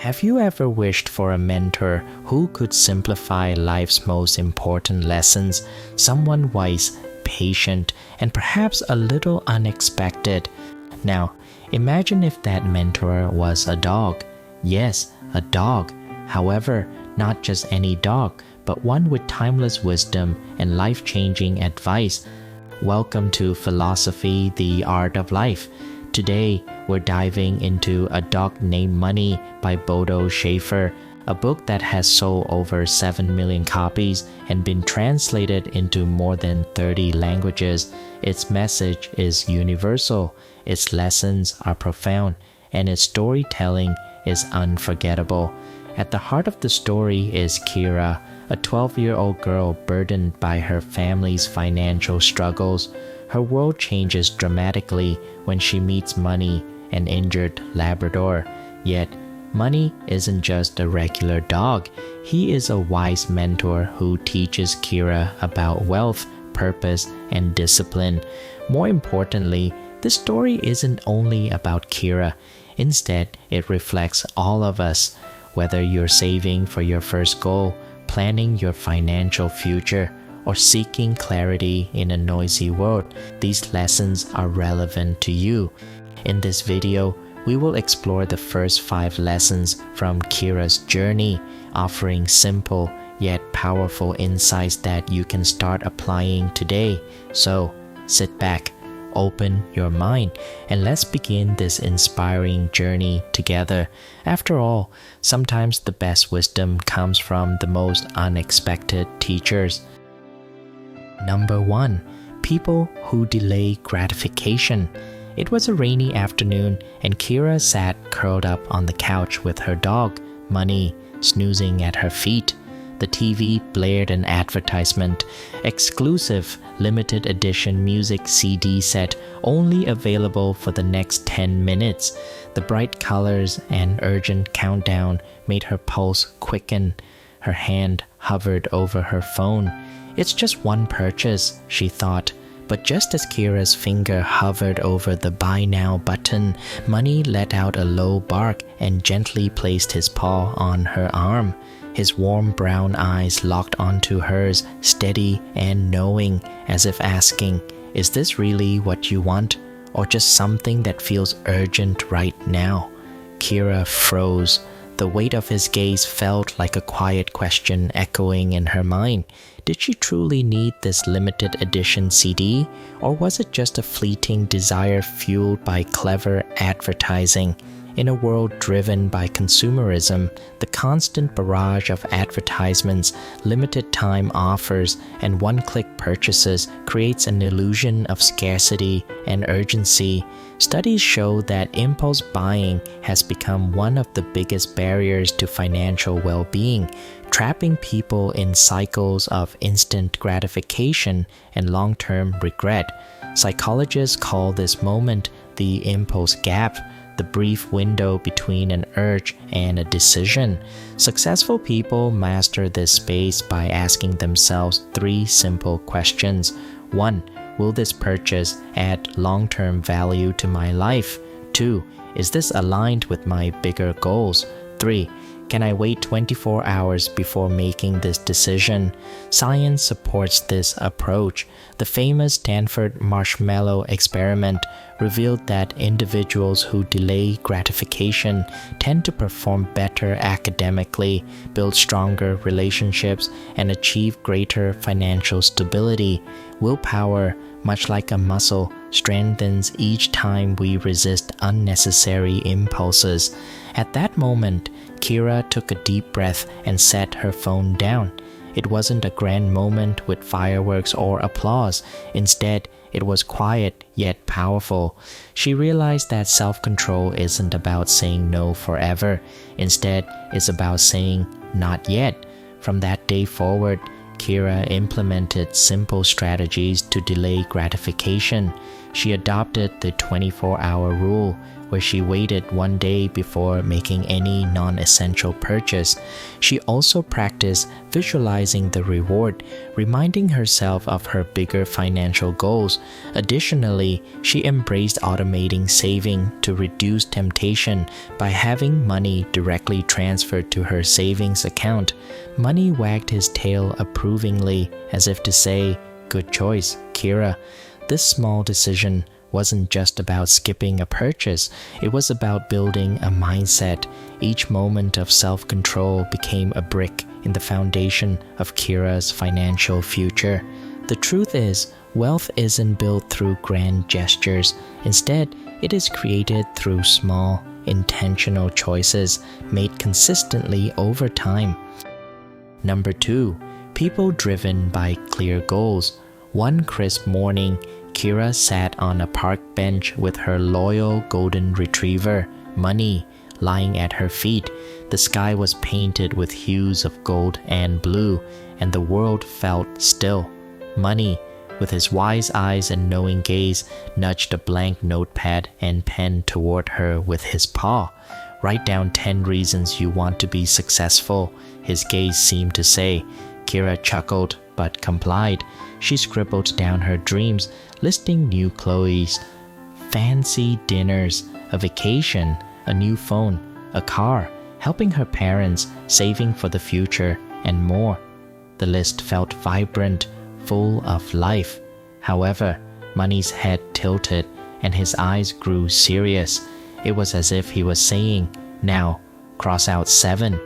Have you ever wished for a mentor who could simplify life's most important lessons? Someone wise, patient, and perhaps a little unexpected. Now, imagine if that mentor was a dog. Yes, a dog. However, not just any dog, but one with timeless wisdom and life-changing advice. Welcome to Philosophy, the Art of Life. Today, we're diving into A Dog Named Money by Bodo Schäfer, a book that has sold over 7 million copies and been translated into more than 30 languages. Its message is universal, its lessons are profound, and its storytelling is unforgettable. At the heart of the story is Kira, a 12-year-old girl burdened by her family's financial struggles. Her world changes dramatically when she meets Money, an injured Labrador. Yet, Money isn't just a regular dog. He is a wise mentor who teaches Kira about wealth, purpose, and discipline. More importantly, this story isn't only about Kira. Instead, it reflects all of us. Whether you're saving for your first goal, planning your financial future, or seeking clarity in a noisy world, these lessons are relevant to you. In this video, we will explore the first 5 lessons from Kira's journey, offering simple yet powerful insights that you can start applying today. So, sit back, open your mind, and let's begin this inspiring journey together. After all, sometimes the best wisdom comes from the most unexpected teachers. Number 1. People who delay gratification. It was a rainy afternoon, and Kira sat curled up on the couch with her dog, Money, snoozing at her feet. The TV blared an advertisement. Exclusive, limited edition music CD set, only available for the next 10 minutes. The bright colors and urgent countdown made her pulse quicken. Her hand hovered over her phone. It's just one purchase, she thought. But just as Kira's finger hovered over the Buy Now button, Money let out a low bark and gently placed his paw on her arm. His warm brown eyes locked onto hers, steady and knowing, as if asking, "Is this really what you want? Or just something that feels urgent right now?" Kira froze. The weight of his gaze felt like a quiet question echoing in her mind. Did she truly need this limited edition CD? Or was it just a fleeting desire fueled by clever advertising? In a world driven by consumerism, the constant barrage of advertisements, limited time offers, and one-click purchases creates an illusion of scarcity and urgency. Studies show that impulse buying has become one of the biggest barriers to financial well-being, trapping people in cycles of instant gratification and long-term regret. Psychologists call this moment the impulse gap, the brief window between an urge and a decision. Successful people master this space by asking themselves 3 simple questions. 1. Will this purchase add long-term value to my life? 2. Is this aligned with my bigger goals? 3. Can I wait 24 hours before making this decision? Science supports this approach. The famous Stanford marshmallow experiment revealed that individuals who delay gratification tend to perform better academically, build stronger relationships, and achieve greater financial stability. Willpower, much like a muscle, strengthens each time we resist unnecessary impulses. At that moment, Kira took a deep breath and set her phone down. It wasn't a grand moment with fireworks or applause. Instead, it was quiet yet powerful. She realized that self-control isn't about saying no forever. Instead, it's about saying not yet. From that day forward, Kira implemented simple strategies to delay gratification. She adopted the 24-hour rule, where she waited one day before making any non-essential purchase. She also practiced visualizing the reward, reminding herself of her bigger financial goals. Additionally, she embraced automating saving to reduce temptation by having money directly transferred to her savings account. Money wagged his tail approvingly, as if to say, "Good choice, Kira." This small decision wasn't just about skipping a purchase, it was about building a mindset. Each moment of self-control became a brick in the foundation of Kira's financial future. The truth is, wealth isn't built through grand gestures. Instead, it is created through small, intentional choices made consistently over time. Number 2, people driven by clear goals. One crisp morning, Kira sat on a park bench with her loyal golden retriever, Money, lying at her feet. The sky was painted with hues of gold and blue, and the world felt still. Money, with his wise eyes and knowing gaze, nudged a blank notepad and pen toward her with his paw. "Write down 10 reasons you want to be successful," his gaze seemed to say. Kira chuckled but complied. She scribbled down her dreams, listing new clothes, fancy dinners, a vacation, a new phone, a car, helping her parents, saving for the future, and more. The list felt vibrant, full of life. However, Money's head tilted and his eyes grew serious. It was as if he was saying, "Now, cross out 7.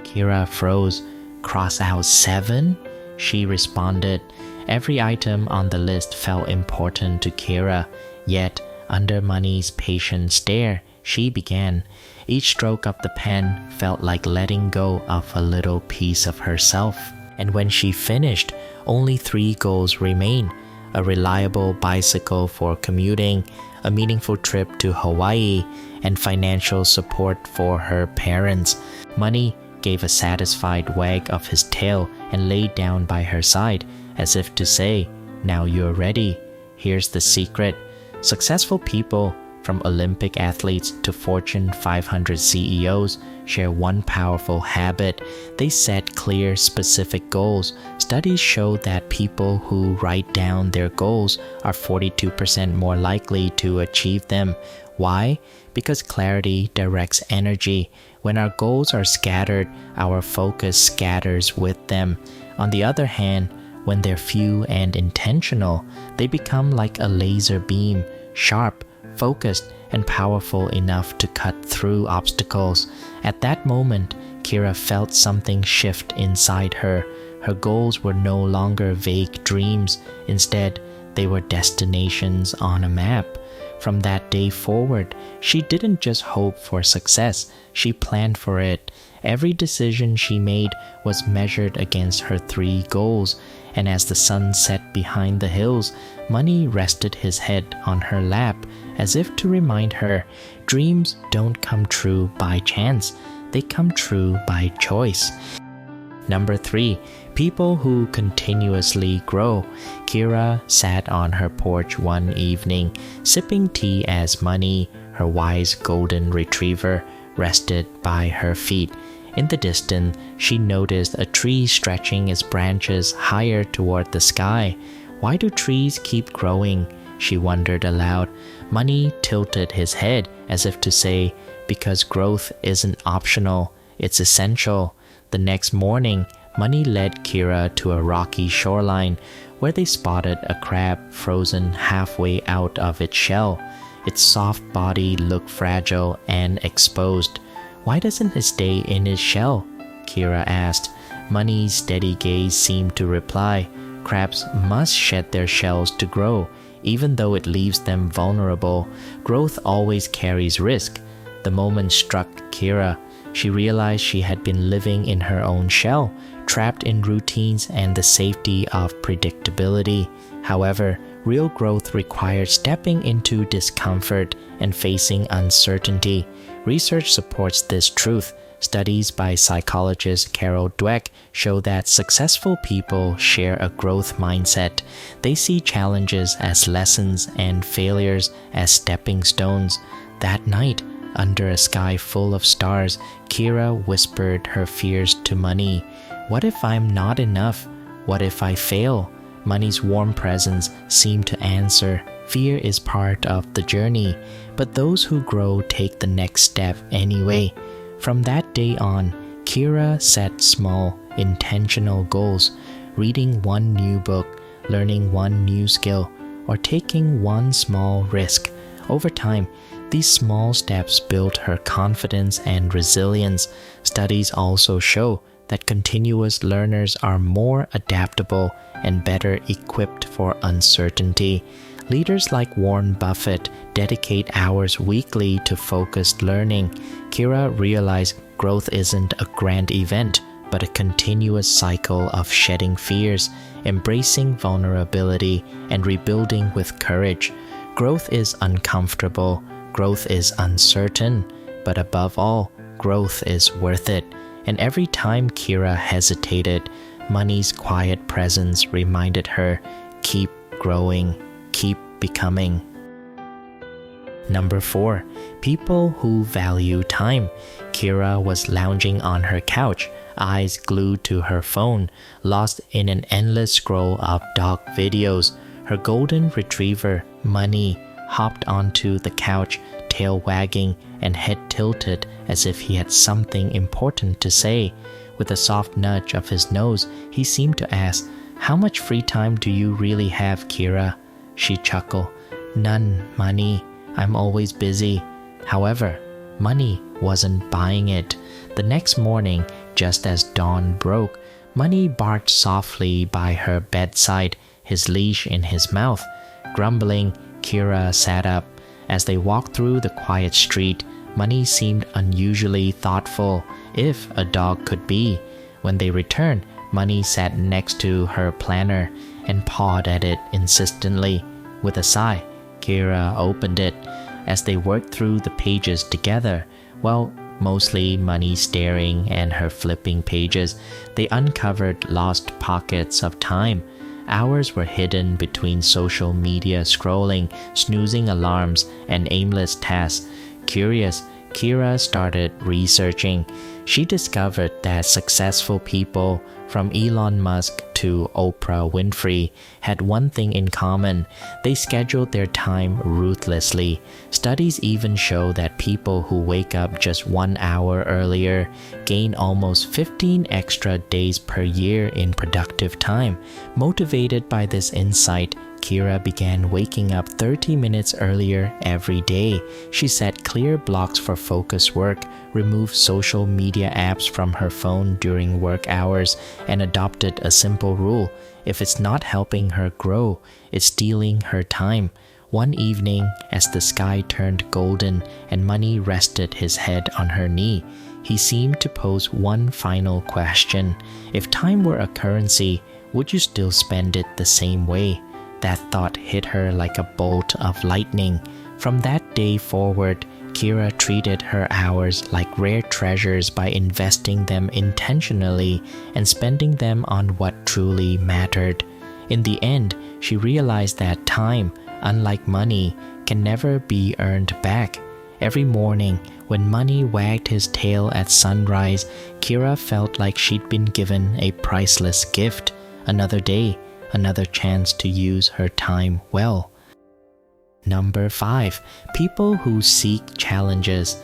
Kira froze. "Cross out 7? She responded. Every item on the list felt important to Kira, yet under Money's patient stare, she began. Each stroke of the pen felt like letting go of a little piece of herself. And when she finished, only 3 goals remained: a reliable bicycle for commuting, a meaningful trip to Hawaii, and financial support for her parents. Money gave a satisfied wag of his tail and lay down by her side, as if to say, "Now you're ready. Here's the secret. Successful people, from Olympic athletes to Fortune 500 CEOs, share one powerful habit. They set clear, specific goals. Studies show that people who write down their goals are 42% more likely to achieve them. Why? Because clarity directs energy. When our goals are scattered, our focus scatters with them. On the other hand, when they're few and intentional, they become like a laser beam, sharp, focused, and powerful enough to cut through obstacles. At that moment, Kira felt something shift inside her. Her goals were no longer vague dreams. Instead, they were destinations on a map. From that day forward, she didn't just hope for success, she planned for it. Every decision she made was measured against her 3 goals, and as the sun set behind the hills, Money rested his head on her lap, as if to remind her, dreams don't come true by chance, they come true by choice. Number 3, people who continuously grow. Kira sat on her porch one evening, sipping tea as Money, her wise golden retriever, rested by her feet. In the distance, she noticed a tree stretching its branches higher toward the sky. Why do trees keep growing? She wondered aloud. Money tilted his head as if to say, because growth isn't optional, it's essential. The next morning, Money led Kira to a rocky shoreline where they spotted a crab frozen halfway out of its shell. Its soft body looked fragile and exposed. Why doesn't it stay in its shell? Kira asked. Money's steady gaze seemed to reply, crabs must shed their shells to grow, even though it leaves them vulnerable. Growth always carries risk. The moment struck Kira. She realized she had been living in her own shell, trapped in routines and the safety of predictability. However, real growth required stepping into discomfort and facing uncertainty. Research supports this truth. Studies by psychologist Carol Dweck show that successful people share a growth mindset. They see challenges as lessons and failures as stepping stones. That night, under a sky full of stars, Kira whispered her fears to Money. What if I'm not enough? What if I fail? Money's warm presence seemed to answer, fear is part of the journey, but those who grow take the next step anyway. From that day on, Kira set small, intentional goals, reading one new book, learning one new skill, or taking one small risk. Over time, these small steps built her confidence and resilience. Studies also show that continuous learners are more adaptable and better equipped for uncertainty. Leaders like Warren Buffett dedicate hours weekly to focused learning. Kira realized growth isn't a grand event, but a continuous cycle of shedding fears, embracing vulnerability, and rebuilding with courage. Growth is uncomfortable, growth is uncertain, but above all, growth is worth it. And every time Kira hesitated, Money's quiet presence reminded her, keep growing, keep becoming. Number 4. People who value time. Kira was lounging on her couch, eyes glued to her phone, lost in an endless scroll of dog videos. Her golden retriever, Money, hopped onto the couch, tail wagging and head tilted as if he had something important to say. With a soft nudge of his nose, he seemed to ask, "How much free time do you really have, Kira?" She chuckled, "None, Money. I'm always busy." However, Money wasn't buying it. The next morning, just as dawn broke, Money barked softly by her bedside, his leash in his mouth. Grumbling, Kira sat up. As they walked through the quiet street, Money seemed unusually thoughtful, if a dog could be. When they returned, Money sat next to her planner and pawed at it insistently. With a sigh, Kira opened it. As they worked through the pages together, well, mostly Money staring and her flipping pages, they uncovered lost pockets of time. Hours were hidden between social media scrolling, snoozing alarms, and aimless tasks. Curious, Kira started researching. She discovered that successful people, from Elon Musk to Oprah Winfrey, had one thing in common: they scheduled their time ruthlessly. Studies even show that people who wake up just 1 hour earlier gain almost 15 extra days per year in productive time. Motivated by this insight, Kira began waking up 30 minutes earlier every day. She set clear blocks for focus work, removed social media apps from her phone during work hours, and adopted a simple rule: if it's not helping her grow, it's stealing her time. One evening, as the sky turned golden and Money rested his head on her knee, he seemed to pose one final question. If time were a currency, would you still spend it the same way? That thought hit her like a bolt of lightning. From that day forward, Kira treated her hours like rare treasures by investing them intentionally and spending them on what truly mattered. In the end, she realized that time, unlike money, can never be earned back. Every morning, when Money wagged his tail at sunrise, Kira felt like she'd been given a priceless gift. Another day, another chance to use her time well. Number 5. People who seek challenges.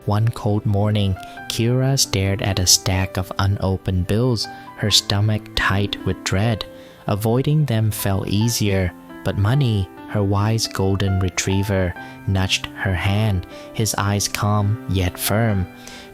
One cold morning, Kira stared at a stack of unopened bills, her stomach tight with dread. Avoiding them felt easier, but Money, her wise golden retriever, nudged her hand, his eyes calm yet firm.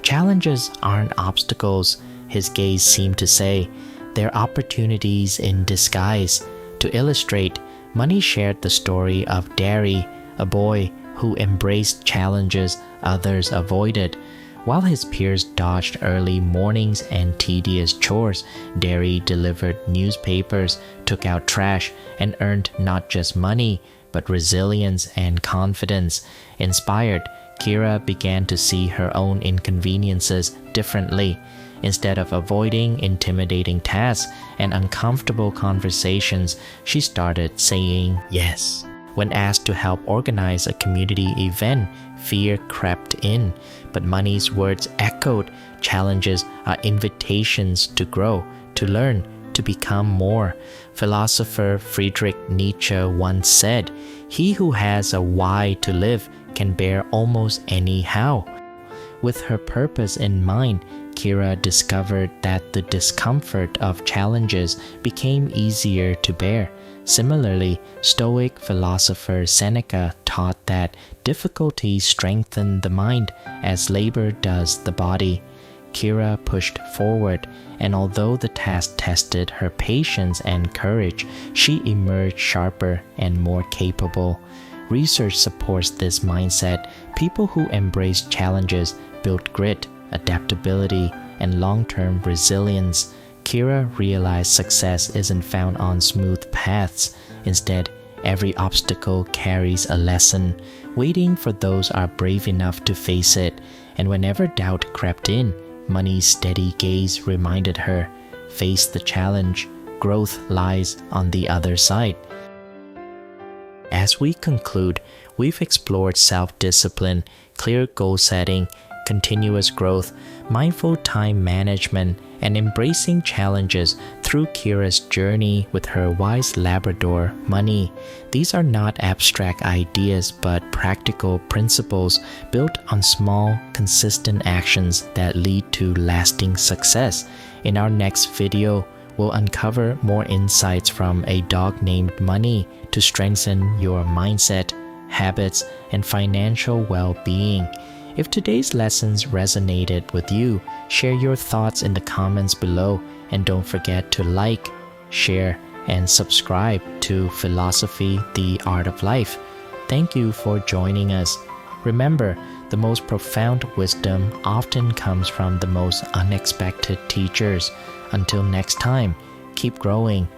Challenges aren't obstacles, his gaze seemed to say. They're opportunities in disguise. To illustrate, Money shared the story of Derry, a boy who embraced challenges others avoided. While his peers dodged early mornings and tedious chores, Derry delivered newspapers, took out trash, and earned not just money, but resilience and confidence. Inspired, Kira began to see her own inconveniences differently. Instead of avoiding intimidating tasks and uncomfortable conversations, she started saying yes. When asked to help organize a community event, fear crept in, but money's words echoed. Challenges are invitations to grow, to learn, to become more. Philosopher Friedrich Nietzsche once said, "He who has a why to live can bear almost any how." With her purpose in mind, Kira discovered that the discomfort of challenges became easier to bear. Similarly, Stoic philosopher Seneca taught that difficulty strengthened the mind as labor does the body. Kira pushed forward, and although the task tested her patience and courage, she emerged sharper and more capable. Research supports this mindset. People who embrace challenges build grit, adaptability, and long-term resilience. Kira realized success isn't found on smooth paths. Instead, every obstacle carries a lesson, waiting for those who are brave enough to face it. And whenever doubt crept in, money's steady gaze reminded her, face the challenge, growth lies on the other side. As we conclude, we've explored self-discipline, clear goal setting, continuous growth, mindful time management, and embracing challenges through Kira's journey with her wise Labrador, Money. These are not abstract ideas but practical principles built on small, consistent actions that lead to lasting success. In our next video, we'll uncover more insights from a dog named Money to strengthen your mindset, habits, and financial well-being. If today's lessons resonated with you, share your thoughts in the comments below, and don't forget to like, share, and subscribe to Philosophy, the Art of Life. Thank you for joining us. Remember, the most profound wisdom often comes from the most unexpected teachers. Until next time, keep growing,